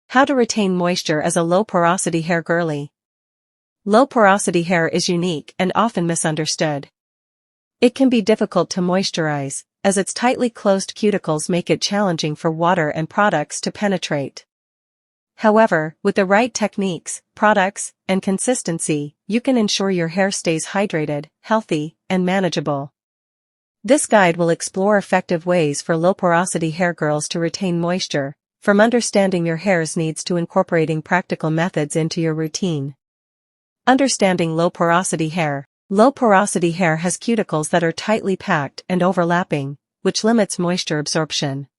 How to retain moisture as a low-porosity hair girly. Low-porosity hair is unique and often misunderstood. It can be difficult to moisturize, as its tightly closed cuticles make it challenging for water and products to penetrate. However, with the right techniques, products, and consistency, you can ensure your hair stays hydrated, healthy, and manageable. This guide will explore effective ways for low-porosity hair girls to retain moisture, from understanding your hair's needs to incorporating practical methods into your routine. Understanding low-porosity hair. Low-porosity hair has cuticles that are tightly packed and overlapping, which limits moisture absorption.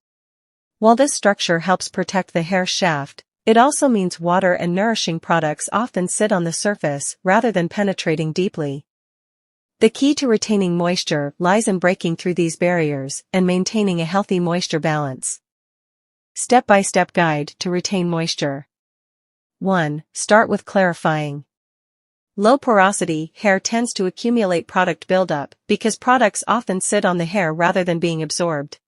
While this structure helps protect the hair shaft, it also means water and nourishing products often sit on the surface rather than penetrating deeply. The key to retaining moisture lies in breaking through these barriers and maintaining a healthy moisture balance. Step-by-step guide to retain moisture. 1. Start with clarifying. Low-porosity hair tends to accumulate product buildup because products often sit on the hair rather than being absorbed.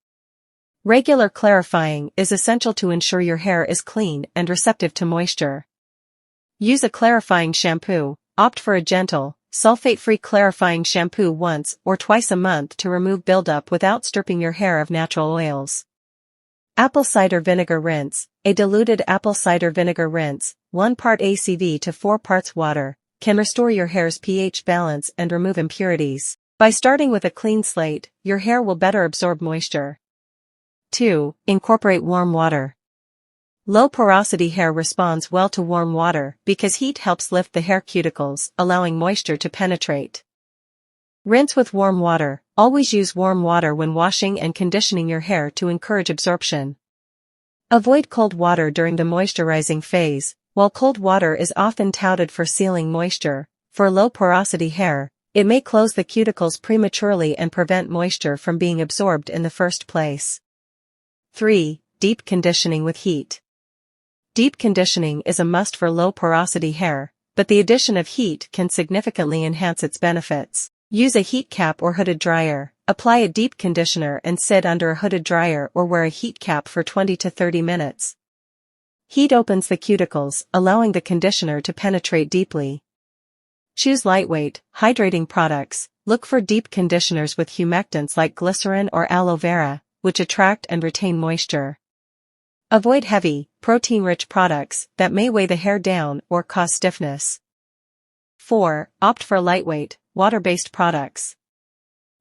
Regular clarifying is essential to ensure your hair is clean and receptive to moisture. Use a clarifying shampoo. Opt for a gentle, sulfate-free clarifying shampoo once or twice a month to remove buildup without stripping your hair of natural oils. Apple cider vinegar rinse. A diluted apple cider vinegar rinse, 1 part ACV to 4 parts water, can restore your hair's pH balance and remove impurities. By starting with a clean slate, your hair will better absorb moisture. 2. Incorporate warm water. Low-porosity hair responds well to warm water because heat helps lift the hair cuticles, allowing moisture to penetrate. Rinse with warm water. Always use warm water when washing and conditioning your hair to encourage absorption. Avoid cold water during the moisturizing phase. While cold water is often touted for sealing moisture, for low-porosity hair, it may close the cuticles prematurely and prevent moisture from being absorbed in the first place. 3. Deep conditioning with heat. Deep conditioning is a must for low-porosity hair, but the addition of heat can significantly enhance its benefits. Use a heat cap or hooded dryer. Apply a deep conditioner and sit under a hooded dryer or wear a heat cap for 20 to 30 minutes. Heat opens the cuticles, allowing the conditioner to penetrate deeply. Choose lightweight, hydrating products. Look for deep conditioners with humectants like glycerin or aloe vera, which attract and retain moisture. Avoid heavy, protein-rich products that may weigh the hair down or cause stiffness. 4. Opt for lightweight, water-based products.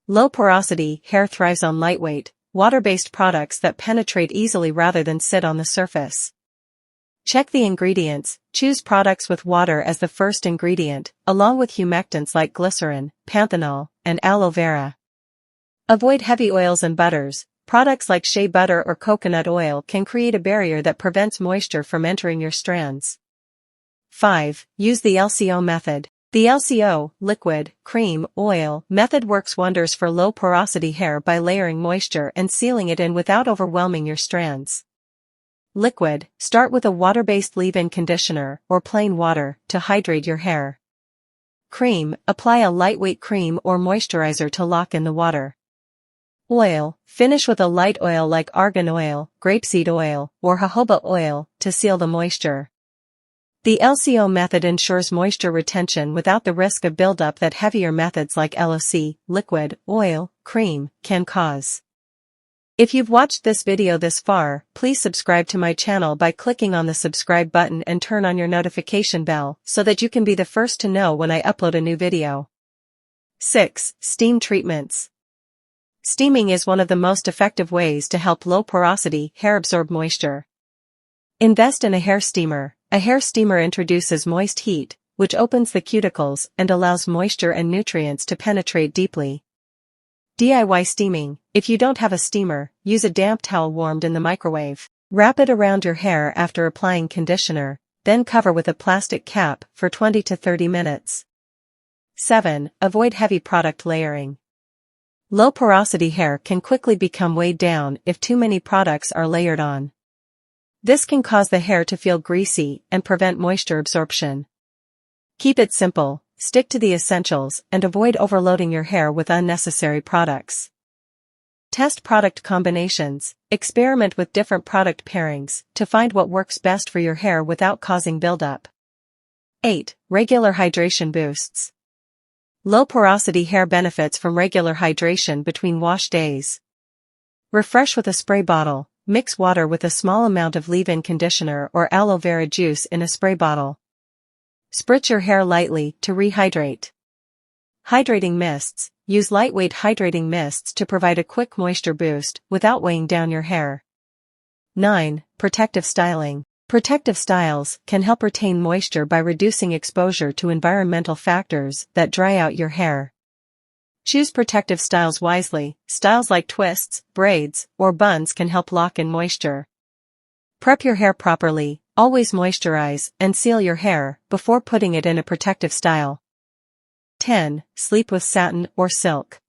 Low-porosity hair thrives on lightweight, water-based products that penetrate easily rather than sit on the surface. Check the ingredients. Choose products with water as the first ingredient, along with humectants like glycerin, panthenol, and aloe vera. Avoid heavy oils and butters. Products like shea butter or coconut oil can create a barrier that prevents moisture from entering your strands. 5. Use the LCO method. The LCO, liquid, cream, oil, method works wonders for low-porosity hair by layering moisture and sealing it in without overwhelming your strands. Liquid, start with a water-based leave-in conditioner or plain water to hydrate your hair. Cream, apply a lightweight cream or moisturizer to lock in the water. Oil, finish with a light oil like argan oil, grapeseed oil, or jojoba oil to seal the moisture. The LCO method ensures moisture retention without the risk of buildup that heavier methods like LOC, liquid, oil, cream, can cause. If you've watched this video this far, please subscribe to my channel by clicking on the subscribe button and turn on your notification bell so that you can be the first to know when I upload a new video. 6. Steam treatments. Steaming is one of the most effective ways to help low-porosity hair absorb moisture. Invest in a hair steamer. A hair steamer introduces moist heat, which opens the cuticles and allows moisture and nutrients to penetrate deeply. DIY steaming. If you don't have a steamer, use a damp towel warmed in the microwave. Wrap it around your hair after applying conditioner, then cover with a plastic cap for 20 to 30 minutes. 7. Avoid heavy product layering. Low-porosity hair can quickly become weighed down if too many products are layered on. This can cause the hair to feel greasy and prevent moisture absorption. Keep it simple, stick to the essentials, and avoid overloading your hair with unnecessary products. Test product combinations. Experiment with different product pairings to find what works best for your hair without causing buildup. 8. Regular hydration boosts. Low porosity hair benefits from regular hydration between wash days. Refresh with a spray bottle. Mix water with a small amount of leave-in conditioner or aloe vera juice in a spray bottle. Spritz your hair lightly to rehydrate. Hydrating mists. Use lightweight hydrating mists to provide a quick moisture boost without weighing down your hair. 9. Protective styling. Protective styles can help retain moisture by reducing exposure to environmental factors that dry out your hair. Choose protective styles wisely. Styles like twists, braids, or buns can help lock in moisture. Prep your hair properly. Always moisturize and seal your hair before putting it in a protective style. 10. Sleep with satin or silk.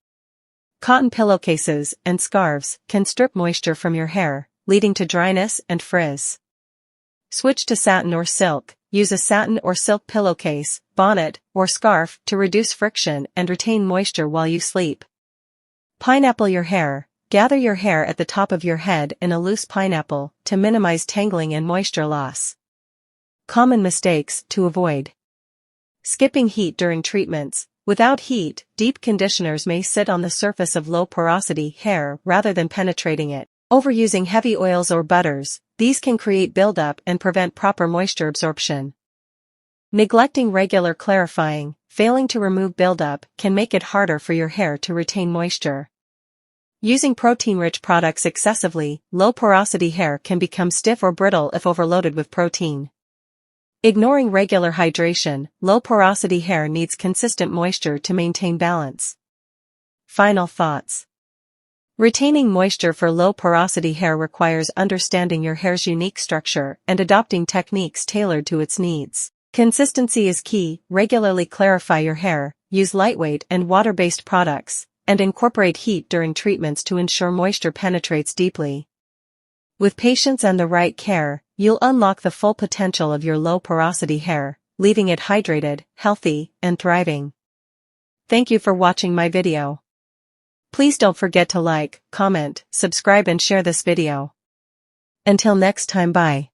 Cotton pillowcases and scarves can strip moisture from your hair, leading to dryness and frizz. Switch to satin or silk. Use a satin or silk pillowcase, bonnet, or scarf to reduce friction and retain moisture while you sleep. Pineapple your hair. Gather your hair at the top of your head in a loose pineapple to minimize tangling and moisture loss. Common mistakes to avoid. Skipping heat during treatments. Without heat, deep conditioners may sit on the surface of low porosity hair rather than penetrating it. Overusing heavy oils or butters. These can create buildup and prevent proper moisture absorption. Neglecting regular clarifying. Failing to remove buildup can make it harder for your hair to retain moisture. Using protein-rich products excessively. Low porosity hair can become stiff or brittle if overloaded with protein. Ignoring regular hydration. Low porosity hair needs consistent moisture to maintain balance. Final thoughts. Retaining moisture for low porosity hair requires understanding your hair's unique structure and adopting techniques tailored to its needs. Consistency is key. Regularly clarify your hair, use lightweight and water-based products, and incorporate heat during treatments to ensure moisture penetrates deeply. With patience and the right care, you'll unlock the full potential of your low porosity hair, leaving it hydrated, healthy, and thriving. Thank you for watching my video. Please don't forget to like, comment, subscribe and share this video. Until next time, bye.